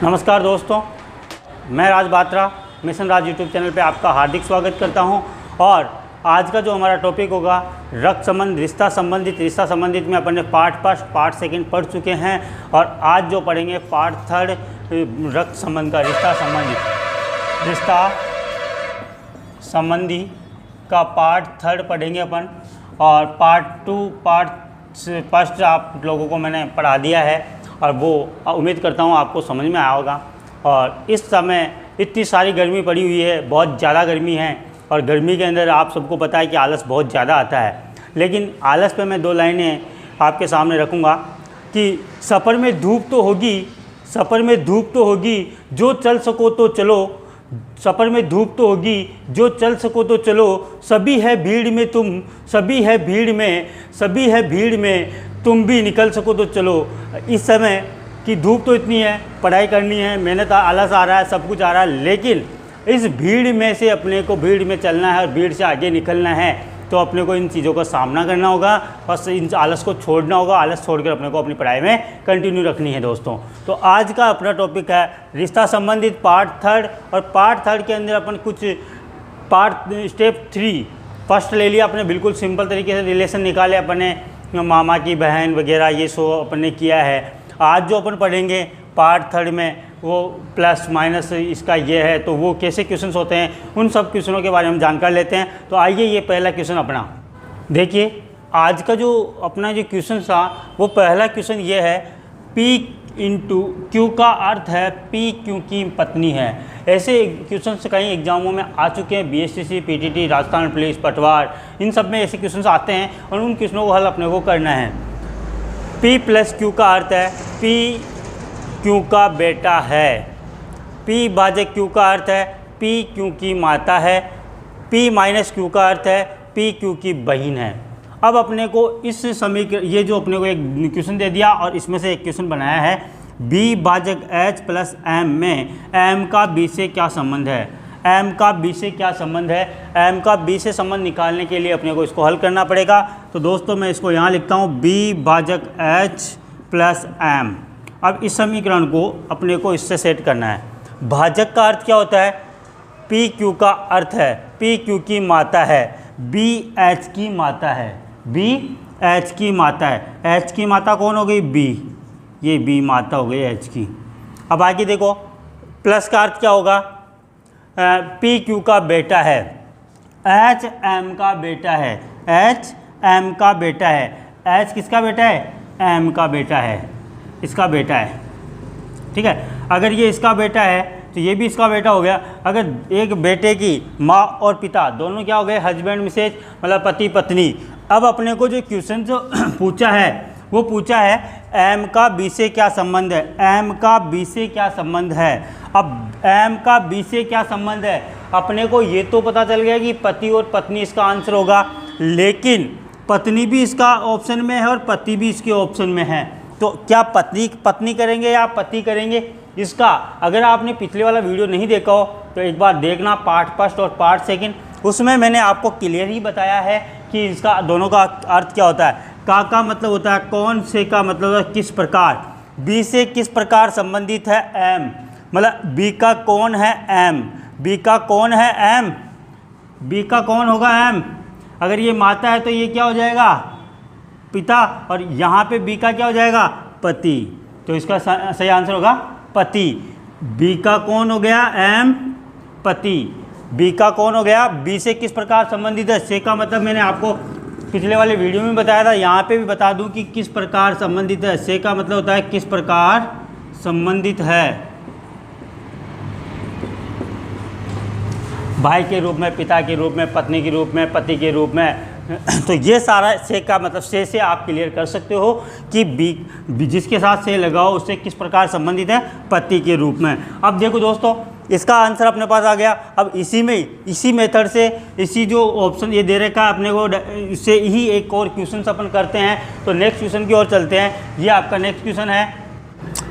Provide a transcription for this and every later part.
नमस्कार दोस्तों, मैं राज बात्रा मिशन राज यूट्यूब चैनल पे आपका हार्दिक स्वागत करता हूं। और आज का जो हमारा टॉपिक होगा रक्त संबंध रिश्ता संबंधित में अपन ने पार्ट फर्स्ट पार्ट सेकंड पढ़ चुके हैं और आज जो पढ़ेंगे पार्ट थर्ड रक्त संबंध का रिश्ता संबंधी का पार्ट थर्ड पढ़ेंगे अपन। और पार्ट टू पार्ट फर्स्ट आप लोगों को मैंने पढ़ा दिया है और वो उम्मीद करता हूँ आपको समझ में आया होगा। और इस समय इतनी सारी गर्मी पड़ी हुई है, बहुत ज़्यादा गर्मी है और गर्मी के अंदर आप सबको पता है कि आलस बहुत ज़्यादा आता है। लेकिन आलस पे मैं दो लाइनें आपके सामने रखूँगा कि सफ़र में धूप तो होगी जो चल सको तो चलो, सफ़र में धूप तो होगी जो चल सको तो चलो, सभी है भीड़ में तुम भी निकल सको तो चलो। इस समय की धूप तो इतनी है, पढ़ाई करनी है, मेहनत आलस आ रहा है, सब कुछ आ रहा है, लेकिन इस भीड़ में से अपने को भीड़ में चलना है और भीड़ से आगे निकलना है तो अपने को इन चीज़ों का सामना करना होगा और इन आलस को छोड़ना होगा। आलस छोड़कर अपने को अपनी पढ़ाई में कंटिन्यू रखनी है दोस्तों। तो आज का अपना टॉपिक है रिश्ता संबंधित पार्ट थर्ड। और पार्ट थर्ड के अंदर अपन कुछ स्टेप 3 फर्स्ट ले लिया अपने, बिल्कुल सिंपल तरीके से रिलेशन निकाले अपने, मामा की बहन वगैरह ये सो अपन ने किया है। आज जो अपन पढ़ेंगे पार्ट थर्ड में वो प्लस माइनस इसका ये है, तो वो कैसे क्वेश्चंस होते हैं उन सब क्वेश्चनों के बारे में जानकार लेते हैं। तो आइए ये पहला क्वेश्चन अपना देखिए। आज का जो अपना जो क्वेश्चन था वो पहला क्वेश्चन ये है, P इंटू क्यू का अर्थ है P क्यू की पत्नी है। ऐसे क्वेश्चन कई एग्जामों में आ चुके हैं, BSTC, PTT, राजस्थान पुलिस, पटवार, इन सब में ऐसे क्वेश्चन आते हैं और उन क्वेश्चनों को हल अपने को करना है। P प्लस क्यू का अर्थ है P क्यू का बेटा है, P भाजक क्यू का अर्थ है P क्यू की माता है, P माइनस क्यू का अर्थ है P क्यू की बहन है। अब अपने को इस समीकरण ये जो अपने को एक क्वेश्चन दे दिया और इसमें से एक क्वेश्चन बनाया है, B भाजक H प्लस M में M का B से क्या संबंध है। M का B से क्या संबंध है, M का B से संबंध निकालने के लिए अपने को इसको हल करना पड़ेगा। तो दोस्तों मैं इसको यहाँ लिखता हूँ B भाजक H प्लस M। अब इस समीकरण को अपने को इससे सेट करना है। भाजक का अर्थ क्या होता है, P क्यू का अर्थ है P क्यू की माता है, B H की माता है, B H की माता है। H की माता कौन हो गई, B, ये B माता हो गई H की। अब आगे देखो प्लस का अर्थ क्या होगा, P क्यू का बेटा है, H M का बेटा है, H M का बेटा है। H किसका बेटा है, M का बेटा है, इसका बेटा है, ठीक है। अगर ये इसका बेटा है तो ये भी इसका बेटा हो गया। अगर एक बेटे की माँ और पिता दोनों क्या हो गए, हस्बैंड मिसेज, मतलब पति पत्नी। अब अपने को जो क्वेश्चन जो पूछा है वो पूछा है M का B से क्या संबंध है, M का B से क्या संबंध है। अब M का B से क्या संबंध है, अपने को ये तो पता चल गया कि पति और पत्नी इसका आंसर होगा, लेकिन पत्नी भी इसका ऑप्शन में है और पति भी इसके ऑप्शन में है। तो क्या पत्नी करेंगे या पति करेंगे, इसका अगर आपने पिछले वाला वीडियो नहीं देखा हो तो एक बार देखना, पार्ट फर्स्ट और पार्ट सेकंड, उसमें मैंने आपको क्लियर ही बताया है कि इसका दोनों का अर्थ क्या होता है। का मतलब होता है कौन से, का मतलब है किस प्रकार, B से किस प्रकार संबंधित है M, मतलब B का कौन है M, B का कौन है M, B का कौन होगा M। अगर ये माता है तो ये क्या हो जाएगा, पिता, और यहाँ पे B का क्या हो जाएगा, पति। तो इसका सही आंसर होगा पति। B का कौन हो गया M, पति। B का कौन हो गया, B से किस प्रकार संबंधित है। से का मतलब मैंने आपको पिछले वाले वीडियो में बताया था, यहाँ पे भी बता दूं कि किस प्रकार संबंधित है। से का मतलब होता है किस प्रकार संबंधित है, भाई के रूप में, पिता के रूप में, पत्नी के रूप में, पति के रूप में। तो ये सारा से का मतलब से आप क्लियर कर सकते हो कि बी जिसके साथ से लगाओ उससे किस प्रकार संबंधित है, पति के रूप में। अब देखो दोस्तों इसका आंसर अपने पास आ गया। अब इसी मेथड से, इसी जो ऑप्शन ये दे रखा है अपने को, इससे ही एक और क्वेश्चन अपन करते हैं। तो नेक्स्ट क्वेश्चन की ओर चलते हैं। ये आपका नेक्स्ट क्वेश्चन है,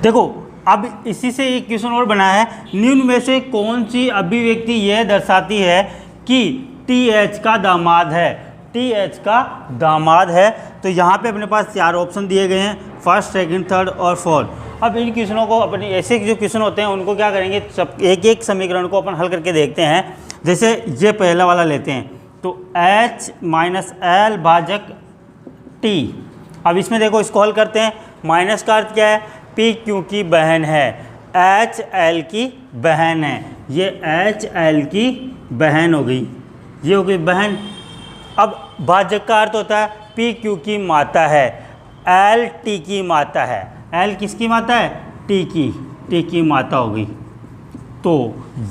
देखो अब इसी से एक क्वेश्चन और बना है, निम्न में से कौन सी अभिव्यक्ति यह दर्शाती है कि TH का दामाद है, TH का दामाद है। तो यहाँ पे अपने पास 4 ऑप्शन दिए गए हैं, फर्स्ट, सेकंड, थर्ड और फोर्थ। अब इन क्वेश्चनों को अपने ऐसे जो क्वेश्चन होते हैं उनको क्या करेंगे, सब एक एक समीकरण को अपन हल करके देखते हैं। जैसे ये पहला वाला लेते हैं, तो H माइनस एल भाजक T। अब इसमें देखो इसको हल करते हैं। माइनस का अर्थ क्या है, P क्यू की बहन है, H L की बहन है, ये H L की बहन हो गई, ये हो गई बहन। अब भाजक का अर्थ होता है P क्यू की माता है, L T की माता है। L किसकी माता है, T की माता हो गई। तो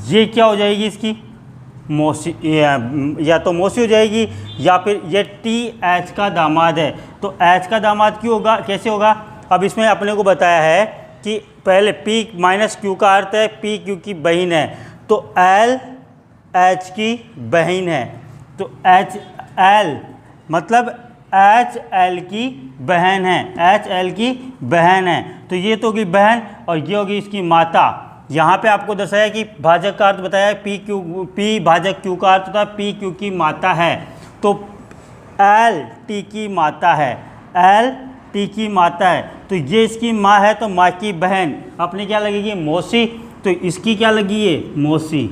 ये क्या हो जाएगी, इसकी मौसी, या तो मौसी हो जाएगी या फिर ये TH का दामाद है। तो H का दामाद क्यों होगा, कैसे होगा। अब इसमें अपने को बताया है कि पहले P माइनस क्यू का अर्थ है P क्यू की बहन है, तो L H की बहन है, तो H L मतलब H L की बहन है, H L की बहन है। तो ये तो होगी बहन और ये होगी इसकी माता। यहाँ पे आपको दर्शाया कि भाजक का अर्थ बताया P भाजक Q का अर्थ होता है P Q की माता है, तो L T की माता है, L T की माता है। तो ये इसकी माँ है, तो माँ की बहन अपनी क्या लगेगी, मौसी। तो इसकी क्या लगी है, मौसी।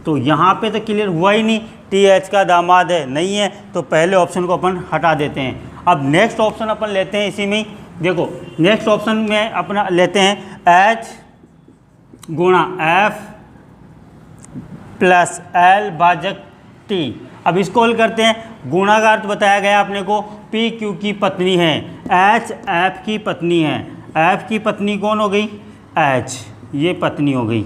तो यहाँ पे तो क्लियर हुआ ही नहीं, TH का दामाद है, नहीं है, तो पहले ऑप्शन को अपन हटा देते हैं। अब नेक्स्ट ऑप्शन अपन लेते हैं, इसी में देखो नेक्स्ट ऑप्शन में अपना लेते हैं H गुणा F प्लस L भाजक T। अब इसको हल करते हैं। गुणा का अर्थ बताया गया अपने को P Q की पत्नी है, H F की पत्नी है। F की पत्नी कौन हो गई, H, ये पत्नी हो गई।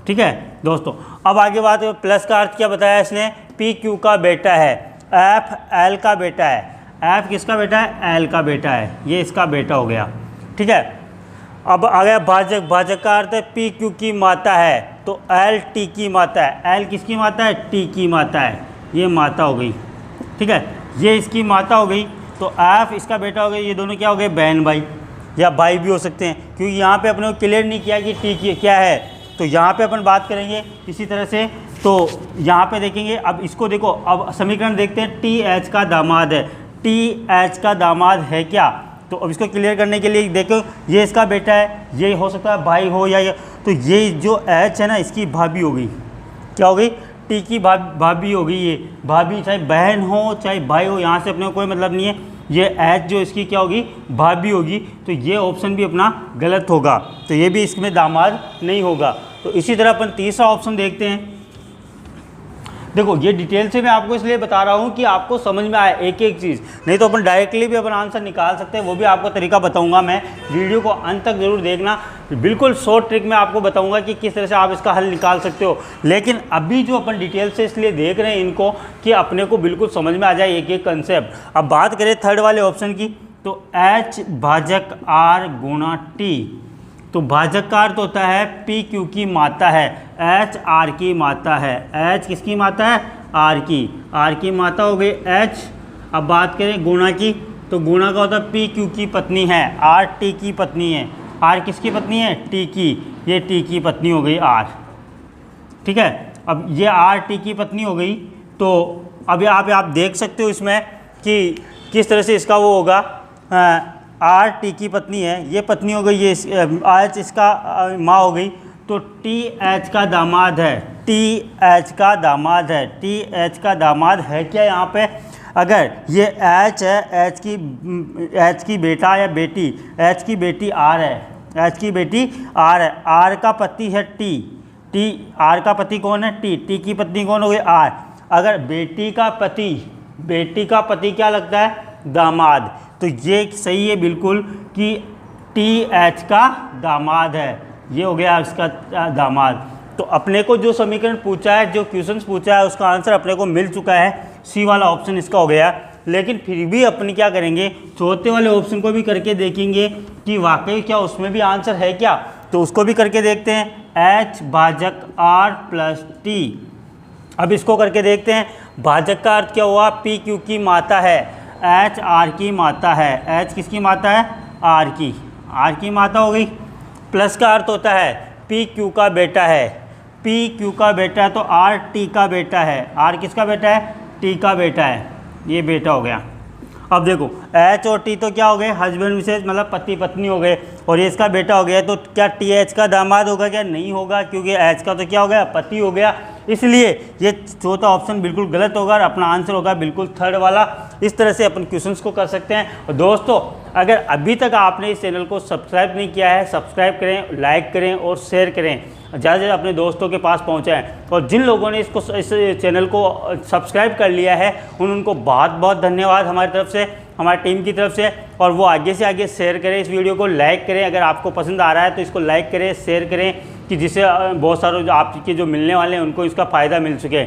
ठीक है दोस्तों, अब आगे बात है। प्लस का अर्थ क्या बताया इसने, P Q का बेटा है, F L का बेटा है। F किसका बेटा है, L का बेटा है, ये इसका बेटा हो गया। ठीक है, अब आ गया भाजक। भाजक का अर्थ है P Q की माता है, तो L T की माता है। L किसकी माता है, T की माता है, ये माता हो गई। ठीक है, ये इसकी माता हो गई, तो F इसका बेटा हो गया। ये दोनों क्या हो गए, बहन भाई या भाई भी हो सकते हैं, क्योंकि यहाँ पे अपने को क्लियर नहीं किया कि T की क्या है। तो यहाँ पे अपन बात करेंगे इसी तरह से। तो यहाँ पे देखेंगे, अब इसको देखो, अब समीकरण देखते हैं। TH का दामाद है, TH का दामाद है क्या, तो अब इसको क्लियर करने के लिए देखो, ये इसका बेटा है, ये हो सकता है भाई हो या ये, तो ये जो H है ना, इसकी भाभी हो गई। क्या हो गई, T की भाभी हो गई। ये भाभी चाहे बहन हो चाहे भाई हो, यहाँ से अपने को कोई मतलब नहीं है। ये H जो इसकी क्या होगी, भाभी होगी। तो ये ऑप्शन भी अपना गलत होगा, तो ये भी इसमें दामाद नहीं होगा। तो इसी तरह अपन तीसरा ऑप्शन देखते हैं। देखो ये डिटेल से मैं आपको इसलिए बता रहा हूँ कि आपको समझ में आए एक एक चीज़, नहीं तो अपन डायरेक्टली भी अपन आंसर निकाल सकते हैं, वो भी आपको तरीका बताऊंगा मैं। वीडियो को अंत तक जरूर देखना, बिल्कुल शॉर्ट ट्रिक में आपको बताऊंगा कि किस तरह से आप इसका हल निकाल सकते हो। लेकिन अभी जो अपन डिटेल से इसलिए देख रहे हैं इनको कि अपने को बिल्कुल समझ में आ जाए एक एक कंसेप्ट। अब बात करें थर्ड वाले ऑप्शन की, तो H भाजक R गुणा T। तो भाजक का अर्थ होता है P Q की माता है, H R की माता है। H किसकी माता है, R की माता हो गई H। अब बात करें गुणा की, तो गुणा का होता है P Q की पत्नी है, R T की पत्नी है। R किसकी पत्नी है, T की, ये T की पत्नी हो गई R। ठीक है, अब ये R T की पत्नी हो गई। तो अब आप देख सकते हो इसमें कि किस तरह से इसका वो होगा। R T की पत्नी है, ये पत्नी हो गई, ये H इसका माँ हो गई। तो TH का दामाद है, TH का दामाद है, TH का दामाद है क्या यहाँ पे। अगर ये H है, H की बेटा या बेटी, H की बेटी R है, H की बेटी R है, R का पति है T, R का पति कौन है, T की पत्नी कौन हो गई R। अगर बेटी का पति क्या लगता है, दामाद। तो ये सही है बिल्कुल कि TH का दामाद है, ये हो गया इसका दामाद। तो अपने को जो समीकरण पूछा है, जो क्वेश्चंस पूछा है, उसका आंसर अपने को मिल चुका है, सी वाला ऑप्शन इसका हो गया। लेकिन फिर भी अपन क्या करेंगे, चौथे वाले ऑप्शन को भी करके देखेंगे कि वाकई क्या उसमें भी आंसर है क्या। तो उसको भी करके देखते हैं, H भाजक R प्लस T। अब इसको करके देखते हैं। भाजक का अर्थ क्या हुआ, P Q की माता है, H R की माता है। H किसकी माता है, R की माता हो गई। प्लस का अर्थ होता है P Q का बेटा है, P Q का बेटा है, तो R T का बेटा है। R किसका बेटा है, T का बेटा है, ये बेटा हो गया। अब देखो एच और टी तो क्या हो गए, हस्बैंड मिसेज मतलब पति पत्नी हो गए, और ये इसका बेटा हो गया, तो क्या टी एच का दामाद होगा क्या? नहीं होगा, क्योंकि एच का तो क्या हो गया, पति हो गया। इसलिए ये चौथा ऑप्शन बिल्कुल गलत होगा और अपना आंसर होगा बिल्कुल थर्ड वाला। इस तरह से अपन क्वेश्चंस को कर सकते हैं। और दोस्तों अगर अभी तक आपने इस चैनल को सब्सक्राइब नहीं किया है, सब्सक्राइब करें, लाइक करें और शेयर करें, ज़्यादा से ज़्यादा अपने दोस्तों के पास पहुंचाएं। और जिन लोगों ने इस चैनल को सब्सक्राइब कर लिया है उनको बहुत बहुत धन्यवाद हमारी तरफ से, हमारी टीम की तरफ से। और वो आगे से आगे शेयर करें, इस वीडियो को लाइक करें, अगर आपको पसंद आ रहा है तो इसको लाइक करें, शेयर करें, कि जिससे बहुत सारे जो आपके जो मिलने वाले हैं उनको इसका फ़ायदा मिल सके।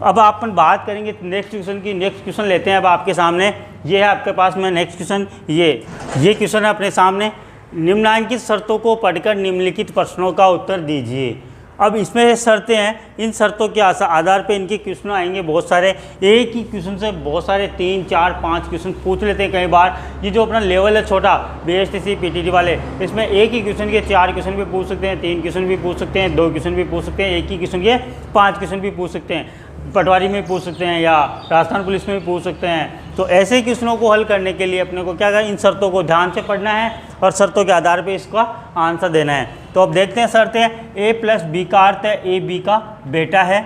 अब अपन बात करेंगे नेक्स्ट क्वेश्चन की। नेक्स्ट क्वेश्चन लेते हैं अब आपके सामने, ये है आपके पास में नेक्स्ट क्वेश्चन। ये क्वेश्चन है अपने सामने, निम्नलिखित शर्तों को पढ़कर निम्नलिखित प्रश्नों का उत्तर दीजिए। अब इसमें शर्तें हैं, इन शर्तों के आधार पे इनके क्वेश्चन आएंगे बहुत सारे। एक ही क्वेश्चन से बहुत सारे 3, 4, 5 क्वेश्चन पूछ लेते हैं कई बार। ये जो अपना लेवल है छोटा BSTC PTT वाले, इसमें एक ही क्वेश्चन के 4 क्वेश्चन भी पूछ सकते हैं, 3 क्वेश्चन भी पूछ सकते हैं, 2 क्वेश्चन भी पूछ सकते हैं, एक ही क्वेश्चन के 5 क्वेश्चन भी पूछ सकते हैं, पटवारी में पूछ सकते हैं या राजस्थान पुलिस में भी पूछ सकते हैं। तो ऐसे क्वेश्चनों को हल करने के लिए अपने को क्या करना, इन शर्तों को ध्यान से पढ़ना है और शर्तों के आधार पे इसका आंसर देना है। तो अब देखते हैं शर्तें। A + B का अर्थ है A B का बेटा है,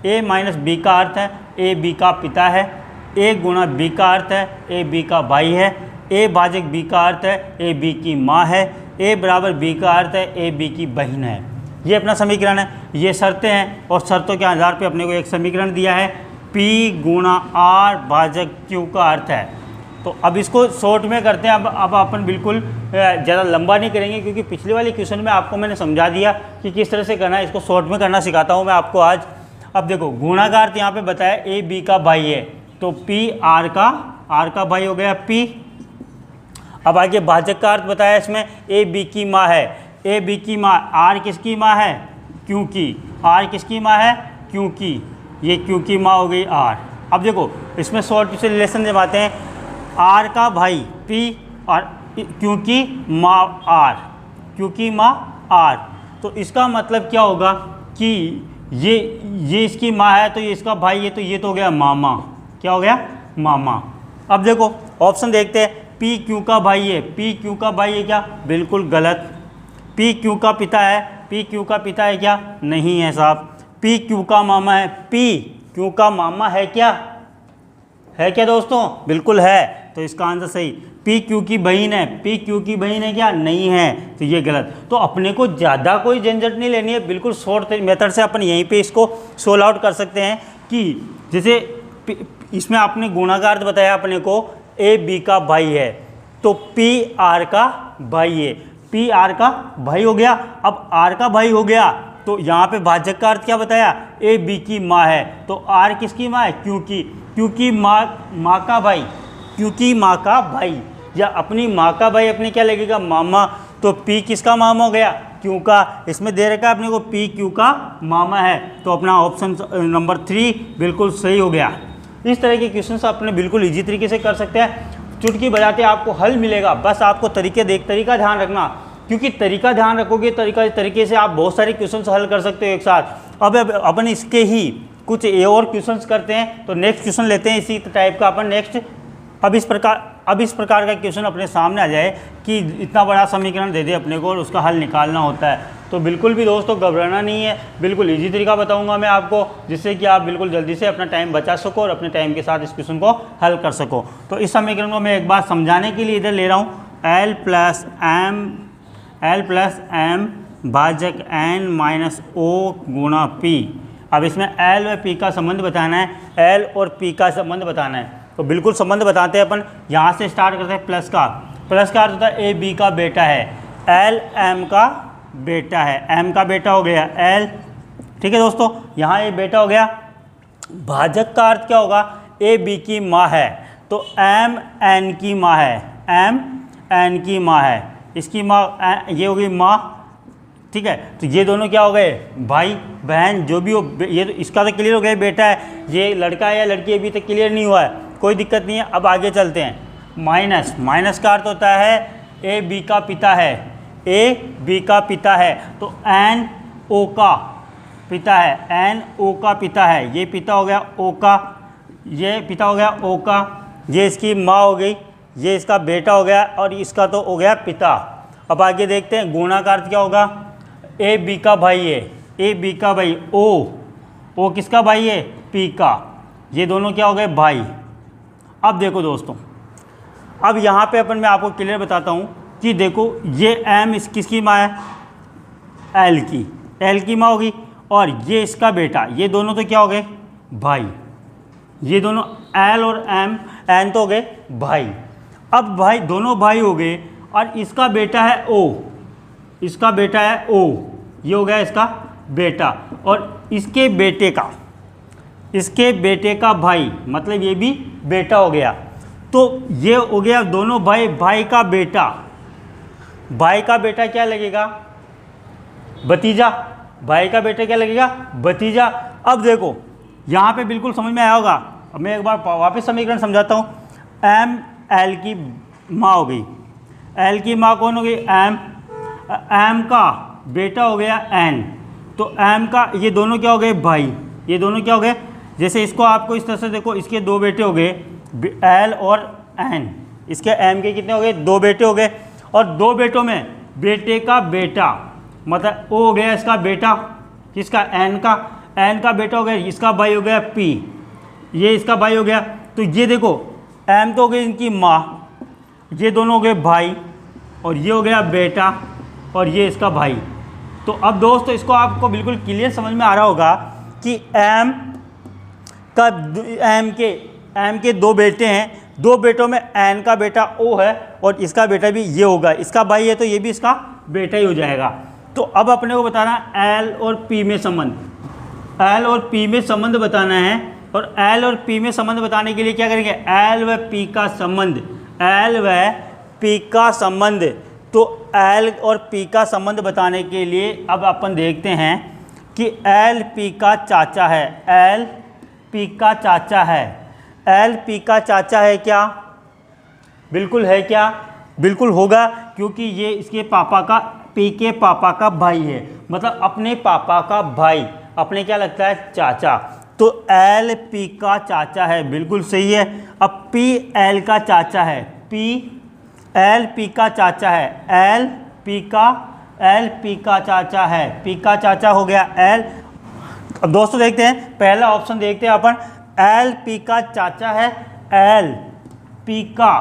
A - B का अर्थ है A B का पिता है, A × B का अर्थ है A B का भाई है, A भाजक B का अर्थ है A B की माँ है, A = B का अर्थ है A B की बहन है। ये अपना समीकरण है, ये शर्तें हैं और शर्तों के आधार पे अपने को एक समीकरण दिया है P × R भाजक Q का अर्थ है। तो अब इसको शॉर्ट में करते हैं। अब अपन बिल्कुल ज़्यादा लंबा नहीं करेंगे, क्योंकि पिछले वाले क्वेश्चन में आपको मैंने समझा दिया कि किस तरह से करना है। इसको शॉर्ट में करना सिखाता हूँ मैं आपको आज। अब देखो गुणा का अर्थ यहाँ पे बताया A B का भाई है, तो P R का भाई हो गया P। अब आगे भाजक का अर्थ बताया इसमें A B की माँ है, A B की माँ, R किसकी माँ है, क्योंकि R किसकी माँ है, क्योंकि ये क्यों की माँ हो गई R। अब देखो इसमें शॉर्ट से रिलेशन जमाते हैं, R का भाई P और क्योंकि माँ R, क्योंकि माँ R। तो इसका मतलब क्या होगा कि ये इसकी माँ है तो ये इसका भाई है, तो ये तो हो गया मामा। क्या हो गया, मामा। अब देखो ऑप्शन देखते हैं, P क्यों का भाई है, P क्यों का भाई है क्या, बिल्कुल गलत। P क्यों का पिता है, P क्यों का पिता है क्या, नहीं है साहब। P क्यों का मामा है, P क्यों का मामा है क्या, है क्या दोस्तों, बिल्कुल है। तो इसका आंसर सही। P क्यों की बहन है, P क्यों की बहन है क्या, नहीं है, तो ये गलत। तो अपने को ज़्यादा कोई झंझट नहीं लेनी है, बिल्कुल शॉर्ट मेथड से अपन यहीं पे इसको सोल्व आउट कर सकते हैं। कि जैसे इसमें आपने गुणाकार बताया अपने को A B का भाई है, तो P R का भाई है, P R का भाई हो गया। अब R का भाई हो गया तो यहाँ पे भाजक का अर्थ क्या बताया, A B की माँ है, तो R किसकी माँ है, क्योंकि माँ का भाई, क्योंकि माँ का भाई या अपनी माँ का भाई अपने क्या लगेगा, मामा। तो P किसका मामा हो गया, क्यों का। इसमें दे रखा है अपने को P क्यों का मामा है, तो अपना ऑप्शन नंबर 3 बिल्कुल सही हो गया। इस तरह के क्वेश्चन अपने बिल्कुल ईजी तरीके से कर सकते हैं, चुटकी बजाते आपको हल मिलेगा। बस आपको तरीका ध्यान रखना, क्योंकि तरीका ध्यान रखोगे तरीके से आप बहुत सारे क्वेश्चन हल कर सकते हो एक साथ। अब अपन इसके ही कुछ और क्वेश्चंस करते हैं। तो नेक्स्ट क्वेश्चन लेते हैं इसी टाइप का अपन नेक्स्ट। अब इस प्रकार का क्वेश्चन अपने सामने आ जाए कि इतना बड़ा समीकरण दे दे अपने को और उसका हल निकालना होता है, तो बिल्कुल भी दोस्तों घबराना नहीं है, बिल्कुल इजी तरीका बताऊंगा मैं आपको, जिससे कि आप बिल्कुल जल्दी से अपना टाइम बचा सको और अपने टाइम के साथ इस क्वेश्चन को हल कर सको। तो इस समीकरण को मैं एक बार समझाने के लिए इधर ले रहा हूँ, L + M भाजक N - O × P। अब इसमें L व P का संबंध बताना है, L और P का संबंध बताना है। तो बिल्कुल संबंध बताते हैं अपन, यहाँ से स्टार्ट करते हैं प्लस का अर्थ होता है A B का बेटा है, L M का बेटा है, M का बेटा हो गया L, ठीक है दोस्तों, यहाँ ये बेटा हो गया। भाजक का अर्थ क्या होगा, A B की माँ है, तो M N की माँ है, M N की माँ है, इसकी माँ ये हो गई माँ, ठीक है। तो ये दोनों क्या हो गए, भाई बहन जो भी हो। ये तो इसका तो क्लियर हो गया बेटा है, ये लड़का है या लड़की अभी तक क्लियर नहीं हुआ है, कोई दिक्कत नहीं है। अब आगे चलते हैं। माइनस का अर्थ होता है A B का पिता है, A B का पिता है, तो N O का पिता है, N O का पिता है, ये पिता हो गया O का, ये पिता हो गया O का। ये इसकी माँ हो गई, ये इसका बेटा हो गया और इसका तो हो गया पिता। अब आगे देखते हैं गुणा का अर्थ क्या होगा। ए बी का भाई है, ए बी का भाई, ओ किसका भाई है, पी का। ये दोनों क्या हो गए, भाई। अब देखो दोस्तों, अब यहाँ पे मैं आपको क्लियर बताता हूँ कि देखो ये एम किसकी माँ है, एल की माँ होगी, और ये इसका बेटा, ये दोनों तो क्या हो गए, भाई। ये दोनों एल और एन तो हो गए भाई। अब भाई दोनों भाई हो गए, और इसका बेटा है ओ, इसका बेटा है ओ, ये हो गया इसका बेटा, और इसके बेटे का भाई, मतलब ये भी बेटा हो गया। तो ये हो गया दोनों भाई का बेटा। भाई का बेटा क्या लगेगा, भतीजा। भाई का बेटा क्या लगेगा, भतीजा। अब देखो यहाँ पे बिल्कुल समझ में आया होगा। अब मैं एक बार वापस समीकरण समझाता हूँ। एम एल की माँ हो गई, एल की माँ कौन हो गई, एम का बेटा हो गया एन, तो एम का ये दोनों क्या हो गए, भाई। ये दोनों क्या हो गए, जैसे इसको आपको इस तरह से देखो, इसके दो बेटे हो गए, एल और एन। इसके एम के कितने हो गए, दो बेटे हो गए, और दो बेटों में बेटे का बेटा, मतलब ओ हो गया इसका बेटा, किसका, एन का बेटा हो गया, इसका भाई हो गया पी, ये इसका भाई हो गया। तो ये देखो एम तो हो गई इनकी माँ, ये दोनों हो गए भाई, और ये हो गया बेटा, और ये इसका भाई। तो अब दोस्तों इसको आपको बिल्कुल क्लियर समझ में आ रहा होगा कि एम के दो बेटे हैं, दो बेटों में एन का बेटा ओ है, और इसका बेटा भी ये होगा, इसका भाई है तो ये भी इसका बेटा ही हो जाएगा। तो अब अपने को बताना एल और पी में संबंध, एल और पी में संबंध बताना है। और एल और पी में संबंध बताने के लिए क्या करेंगे, एल व पी का संबंध, एल व पी का संबंध। तो एल और पी का संबंध बताने के लिए अब अपन देखते हैं कि एल पी का चाचा है, एल पी का चाचा है, एल पी का चाचा है क्या, बिल्कुल है क्या, बिल्कुल होगा, क्योंकि ये इसके पापा का, पी के पापा का भाई है, मतलब अपने पापा का भाई, अपने क्या लगता है, चाचा। तो एल पी का चाचा है, बिल्कुल सही है। अब पी एल का चाचा है, पी एल पी का चाचा है, एल पी का चाचा है, पी का चाचा हो गया एल। अब दोस्तों देखते हैं पहला ऑप्शन, देखते हैं अपन, एल पी का चाचा है, एल पी का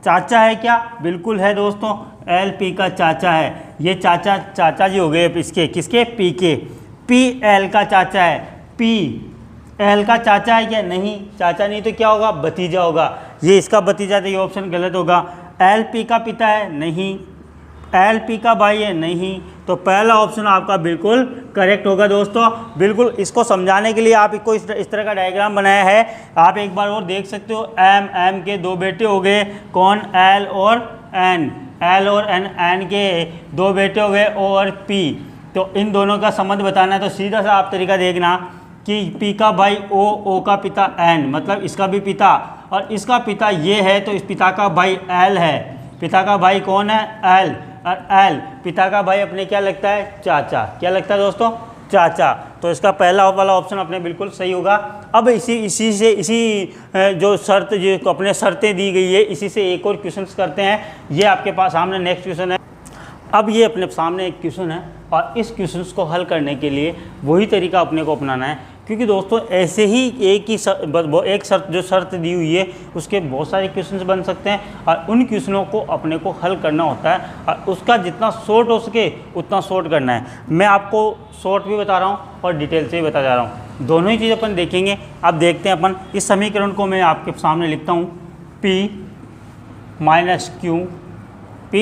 चाचा है क्या, बिल्कुल है दोस्तों, एल पी का चाचा है। ये चाचा जी हो गए इसके, किसके, पी के। पी एल का चाचा है, पी एल का चाचा है क्या, नहीं, चाचा नहीं तो क्या होगा, भतीजा होगा। ये इसका भतीजा, तो ये ऑप्शन गलत होगा। एल पी का पिता है, नहीं। एल पी का भाई है, नहीं। तो पहला ऑप्शन आपका बिल्कुल करेक्ट होगा दोस्तों। बिल्कुल इसको समझाने के लिए आप इसको इस तरह का डायग्राम बनाया है, आप एक बार और देख सकते हो। एम के दो बेटे हो गए, कौन, एल और एन, एल और एन के दो बेटे हो गए, ओ और पी। तो इन दोनों का संबंध बताना है, तो सीधा सा आप तरीका देखना कि पी का भाई ओ का पिता एन, मतलब इसका भी पिता, और इसका पिता ये है, तो इस पिता का भाई एल है। पिता का भाई कौन है, एल, और एल पिता का भाई अपने क्या लगता है, चाचा। क्या लगता है दोस्तों, चाचा। तो इसका पहला वाला ऑप्शन अपने बिल्कुल सही होगा। अब इसी जो शर्त, जो अपने शर्तें दी गई है, इसी से एक और क्वेश्चन करते हैं। ये आपके पास सामने नेक्स्ट क्वेश्चन है। अब ये अपने सामने एक क्वेश्चन है, और इस क्वेश्चन को हल करने के लिए वही तरीका अपने को अपनाना है, क्योंकि दोस्तों ऐसे ही एक शर्त, जो शर्त दी हुई है, उसके बहुत सारे क्वेश्चंस बन सकते हैं, और उन क्वेश्चनों को अपने को हल करना होता है, और उसका जितना शॉर्ट हो सके उतना शॉर्ट करना है। मैं आपको शॉर्ट भी बता रहा हूँ और डिटेल से भी बता जा रहा हूँ, दोनों ही चीज़ अपन देखेंगे। अब देखते हैं अपन इस समीकरण को, मैं आपके सामने लिखता हूँ, P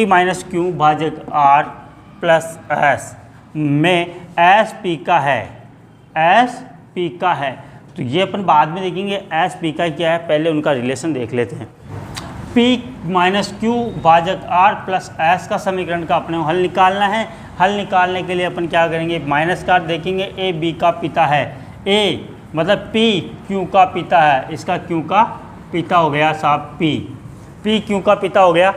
माइनस क्यू भाजक R प्लस एस में एस पी का है, एस पी का है। तो ये अपन बाद में देखेंगे एस पी का क्या है, पहले उनका रिलेशन देख लेते हैं। P माइनस क्यू भाजक R प्लस एस का समीकरण का अपने हल निकालना है। हल निकालने के लिए अपन क्या करेंगे, माइनस का देखेंगे, ए बी का पिता है, ए मतलब P क्यू का पिता है, इसका क्यू का पिता हो गया साहब, P क्यू का पिता हो गया।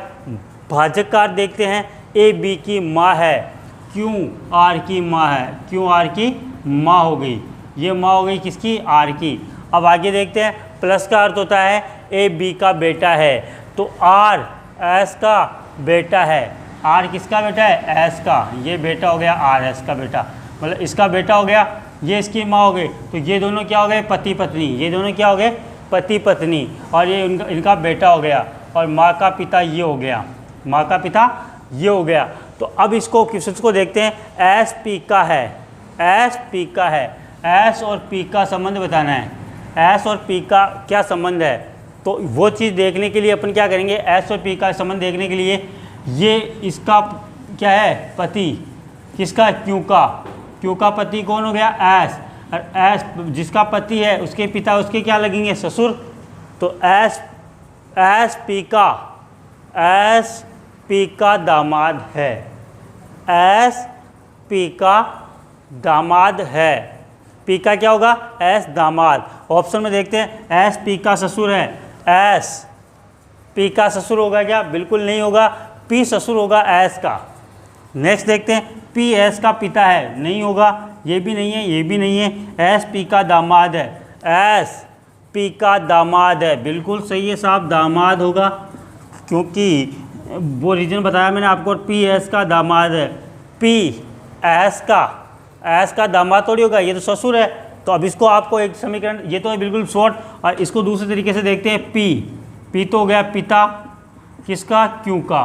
भाजक का देखते हैं, ए बी की माँ है, क्यू आर की माँ है, क्यू आर की माँ हो गई, ये माँ हो गई किसकी, आर की। अब आगे देखते हैं, प्लस का अर्थ होता है ए बी का बेटा है, तो आर एस का बेटा है। आर किसका बेटा है? एस का। ये बेटा हो गया आर एस का बेटा, मतलब इसका बेटा हो गया, ये इसकी माँ हो गई। तो ये दोनों क्या हो गए? पति पत्नी। ये दोनों क्या हो गए? पति पत्नी। और ये इनका बेटा हो गया, और माँ का पिता ये हो गया, माँ का पिता ये हो गया। तो अब इसको क्वेश्चन को देखते हैं। एस पी का है, एस पी का है, एस और पी का संबंध बताना है। एस और पी का क्या संबंध है, तो वो चीज़ देखने के लिए अपन क्या करेंगे? एस और पी का संबंध देखने के लिए ये इसका क्या है? पति। किसका? क्यू का। क्यू का पति कौन हो गया? एस। और एस जिसका पति है उसके पिता उसके क्या लगेंगे? ससुर। तो एस पी का दामाद है, एस पी का दामाद है। पी का क्या होगा? एस दामाद। ऑप्शन में देखते हैं, एस पी का ससुर है, एस पी का ससुर होगा क्या? बिल्कुल नहीं होगा, पी ससुर होगा एस का। नेक्स्ट देखते हैं, पी एस का पिता है, नहीं होगा, ये भी नहीं है, ये भी नहीं है। एस पी का दामाद है, एस पी का दामाद है, बिल्कुल सही है साहब, दामाद होगा, क्योंकि वो रीजन बताया मैंने आपको। पी एस का दामाद है, पी एस का दामाद थोड़ी होगा, ये तो ससुर है। तो अब इसको आपको एक समीकरण, ये तो है बिल्कुल शॉर्ट, और इसको दूसरे तरीके से देखते हैं। पी तो हो गया पिता किसका? क्यू का।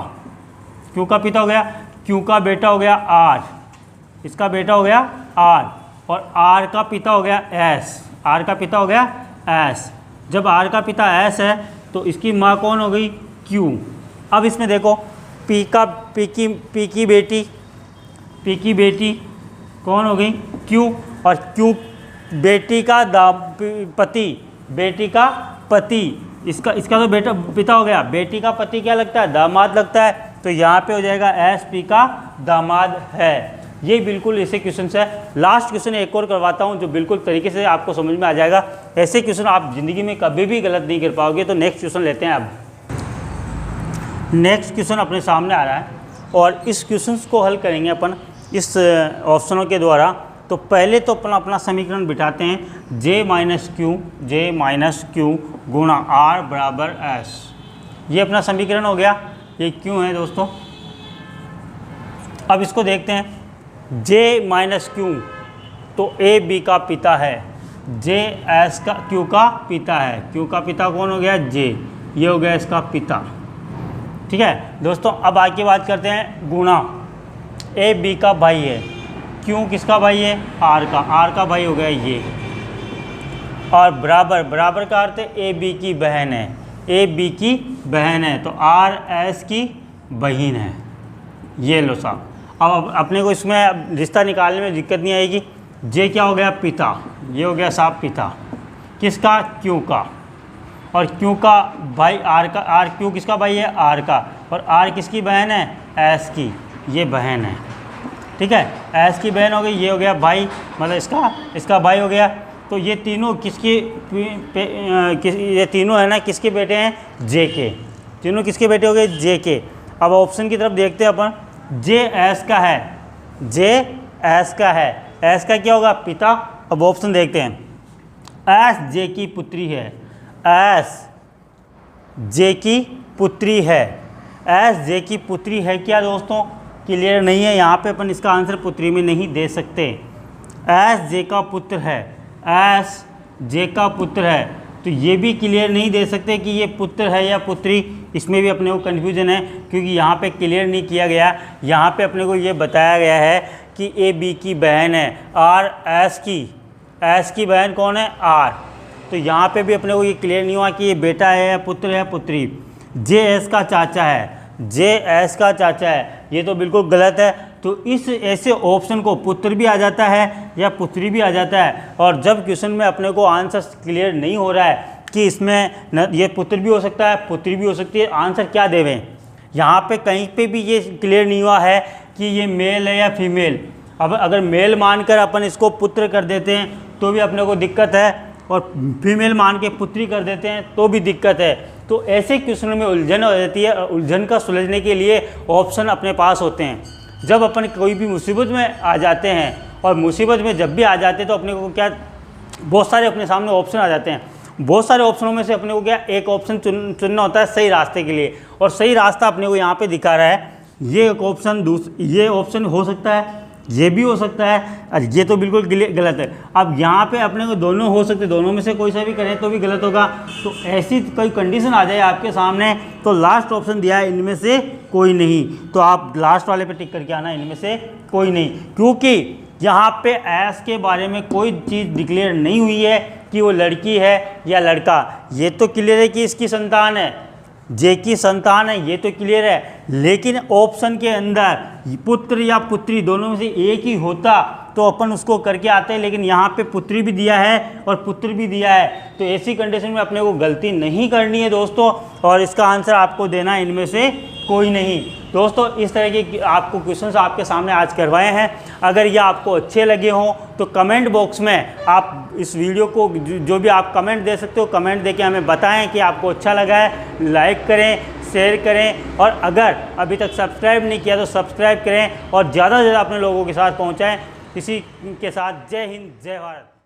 क्यू का पिता हो गया, क्यू का बेटा हो गया आर, इसका बेटा हो गया आर, और आर का पिता हो गया एस, आर का पिता हो गया एस। जब आर का पिता एस है तो इसकी माँ कौन हो गई? क्यू। अब इसमें देखो, पी की बेटी कौन हो गई? क्यू। और क्यू बेटी का पति, बेटी का पति, इसका तो बेटा पिता हो गया, बेटी का पति क्या लगता है? दामाद लगता है। तो यहाँ पे हो जाएगा एस पी का दामाद है। ये बिल्कुल ऐसे क्वेश्चन है। लास्ट क्वेश्चन एक और करवाता हूँ जो बिल्कुल तरीके से आपको समझ में आ जाएगा। ऐसे क्वेश्चन आप ज़िंदगी में कभी भी गलत नहीं कर पाओगे। तो नेक्स्ट क्वेश्चन लेते हैं। अब नेक्स्ट क्वेश्चन अपने सामने आ रहा है, और इस क्वेश्चन को हल करेंगे अपन इस ऑप्शनों के द्वारा। तो पहले तो अपना समीकरण बिठाते हैं, जे माइनस क्यू गुणा आर बराबर एस। ये अपना समीकरण हो गया, ये क्यू है दोस्तों। अब इसको देखते हैं, जे माइनस क्यू, तो ए बी का पिता है, जे एस का क्यू का पिता है, क्यू का पिता कौन हो गया? जे, ये हो गया इसका पिता। ठीक है दोस्तों, अब आगे बात करते हैं गुणा, ए बी का भाई है, क्यू किसका भाई है? आर का भाई हो गया ये, और बराबर का अर्थ ए बी की बहन है, ए बी की बहन है, तो आर एस की बहन है। ये लो साहब, अब अपने को इसमें रिश्ता निकालने में दिक्कत नहीं आएगी। जे क्या हो गया? पिता, ये हो गया साहब पिता किसका? क्यू का, और क्यू का भाई आर का, आर क्यू किसका भाई है? आर का, और आर किसकी बहन है? एस की, ये बहन है। ठीक है, एस की बहन हो गई, ये हो गया भाई, मतलब इसका भाई हो गया। तो ये तीनों ये तीनों है ना, किसके बेटे हैं? जे के, तीनों किसके बेटे हो गए? जे के। अब ऑप्शन की तरफ देखते हैं अपन, जे एस का है, जे एस का है, एस का क्या होगा? पिता। अब ऑप्शन देखते हैं, एस जे की पुत्री है, एस जे की पुत्री है, एस जे की पुत्री है क्या दोस्तों? क्लियर नहीं है, यहाँ पे अपन इसका आंसर पुत्री में नहीं दे सकते। एस जे का पुत्र है, एस जे का पुत्र है, तो ये भी क्लियर नहीं दे सकते कि ये पुत्र है या पुत्री। इसमें भी अपने को कन्फ्यूजन है, क्योंकि यहाँ पे क्लियर नहीं किया गया। यहाँ पे अपने को ये बताया गया है कि ए बी की बहन है, आर एस की बहन कौन है? आर। तो यहाँ पे भी अपने को ये क्लियर नहीं हुआ कि ये बेटा है या पुत्र है पुत्री। जे एस का चाचा है, जे एस का चाचा है, ये तो बिल्कुल गलत है। तो इस ऐसे ऑप्शन को पुत्र भी आ जाता है या पुत्री भी आ जाता है। और जब क्वेश्चन में अपने को आंसर क्लियर नहीं हो रहा है कि इसमें ये पुत्र भी हो सकता है पुत्री भी हो सकती है, आंसर क्या देवें, यहाँ पे कहीं पे भी ये क्लियर नहीं हुआ है कि ये मेल है या फीमेल। अब अगर मेल मानकर अपन इसको पुत्र कर देते हैं तो भी अपने को दिक्कत है, और फीमेल मान के पुत्री कर देते हैं तो भी दिक्कत है। तो ऐसे क्वेश्चन में उलझन हो जाती है, और उलझन का सुलझने के लिए ऑप्शन अपने पास होते हैं। जब अपन कोई भी मुसीबत में आ जाते हैं, और मुसीबत में जब भी आ जाते हैं तो अपने को क्या बहुत सारे अपने सामने ऑप्शन आ जाते हैं। बहुत सारे ऑप्शनों में से अपने को क्या एक ऑप्शन चुनना होता है सही रास्ते के लिए, और सही रास्ता अपने को यहाँ पे दिखा रहा है। ये एक ऑप्शन ये ऑप्शन हो सकता है, ये भी हो सकता है, और ये तो बिल्कुल गलत है। अब यहाँ पे अपने को दोनों हो सकते, दोनों में से कोई सा भी करें तो भी गलत होगा। तो ऐसी कोई कंडीशन आ जाए आपके सामने तो लास्ट ऑप्शन दिया है इनमें से कोई नहीं, तो आप लास्ट वाले पे टिक करके आना इनमें से कोई नहीं, क्योंकि यहाँ पे ऐश के बारे में कोई चीज़ डिक्लेयर नहीं हुई है कि वो लड़की है या लड़का। ये तो क्लियर है कि इसकी संतान है, जे की संतान है, ये तो क्लियर है। लेकिन ऑप्शन के अंदर पुत्र या पुत्री दोनों में से एक ही होता तो अपन उसको करके आते हैं, लेकिन यहाँ पे पुत्री भी दिया है और पुत्र भी दिया है, तो ऐसी कंडीशन में अपने को गलती नहीं करनी है दोस्तों, और इसका आंसर आपको देना है इनमें से कोई नहीं। दोस्तों इस तरह के आपको क्वेश्चंस आपके सामने आज करवाए हैं। अगर ये आपको अच्छे लगे हों तो कमेंट बॉक्स में आप इस वीडियो को जो भी आप कमेंट दे सकते हो, कमेंट देके हमें बताएं कि आपको अच्छा लगा है। लाइक करें, शेयर करें, और अगर अभी तक सब्सक्राइब नहीं किया तो सब्सक्राइब करें और ज़्यादा से ज़्यादा अपने लोगों के साथ पहुँचाएँ। इसी के साथ जय हिंद, जय भारत।